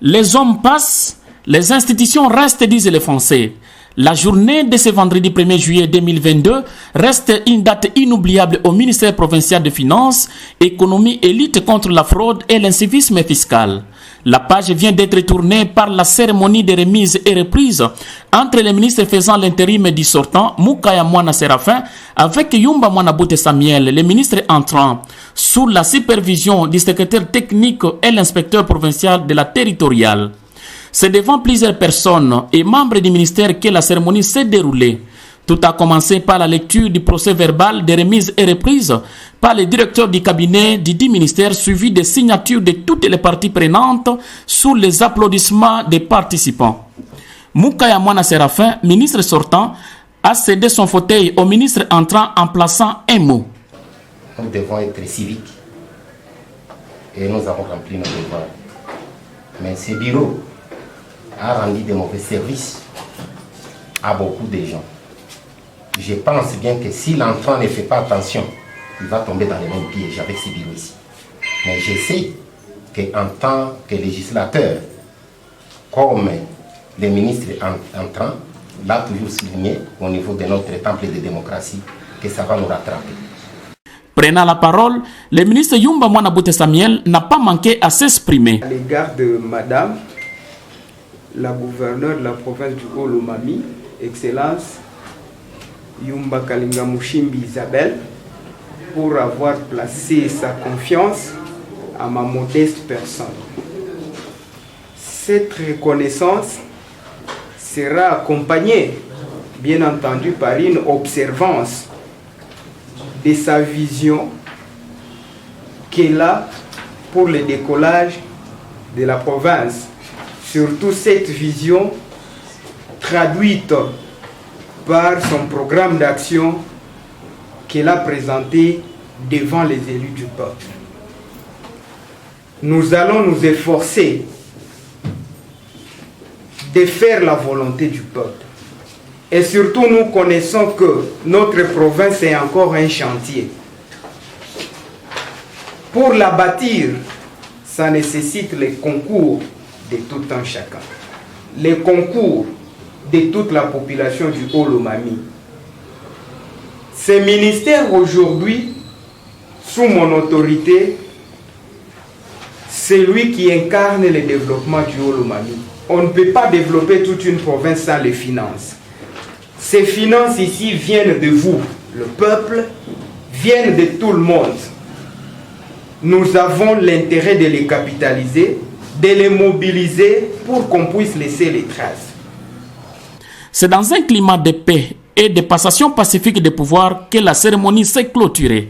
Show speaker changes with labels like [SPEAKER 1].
[SPEAKER 1] Les hommes passent, les institutions restent, disent les Français. La journée de ce vendredi 1er juillet 2022 reste une date inoubliable au ministère provincial de Finances, Économie et lutte contre la fraude et l'incivisme fiscal. La page vient d'être tournée par la cérémonie de remise et reprise entre les ministres faisant l'intérim du sortant, Moukaya Mwana Séraphin, avec Yumba Mwana Boute Samuel, les ministres entrants, sous la supervision du secrétaire technique et l'inspecteur provincial de la territoriale. C'est devant plusieurs personnes et membres du ministère que la cérémonie s'est déroulée. Tout a commencé par la lecture du procès verbal de remise et reprise par le directeur du cabinet du dit ministère, suivi des signatures de toutes les parties prenantes sous les applaudissements des participants. Moukaya Mwana Séraphin, ministre sortant, a cédé son fauteuil au ministre entrant en plaçant un mot.
[SPEAKER 2] Nous devons être civiques et nous avons rempli nos devoirs. Mais ce bureau a rendu de mauvais services à beaucoup de gens. Je pense bien que si l'enfant ne fait pas attention, il va tomber dans les mêmes pièges avec ce bureau ici. Mais je sais qu'en tant que législateur, comme le ministre entrant l'a toujours souligné au niveau de notre temple de démocratie, que ça va nous rattraper.
[SPEAKER 1] Prenant la parole, le ministre Yumba Mwana Boute Samuel n'a pas manqué à s'exprimer.
[SPEAKER 3] À l'égard de Madame la gouverneure de la province du Haut-Lomami, Excellence Yumba Kalinga Mushimbi Isabelle, pour avoir placé sa confiance à ma modeste personne. Cette reconnaissance sera accompagnée, bien entendu, par une observance de sa vision qu'elle a pour le décollage de la province. Surtout cette vision traduite par son programme d'action qu'elle a présenté devant les élus du peuple. Nous allons nous efforcer de faire la volonté du peuple. Et surtout, nous connaissons que notre province est encore un chantier. Pour la bâtir, ça nécessite le concours de tout un chacun. Le concours de toute la population du Haut-Lomami. Ce ministère aujourd'hui, sous mon autorité, c'est lui qui incarne le développement du Haut-Lomami. On ne peut pas développer toute une province sans les finances. Ces finances ici viennent de vous, le peuple, viennent de tout le monde. Nous avons l'intérêt de les capitaliser, de les mobiliser pour qu'on puisse laisser les traces.
[SPEAKER 1] C'est dans un climat de paix et de passation pacifique de pouvoir que la cérémonie s'est clôturée.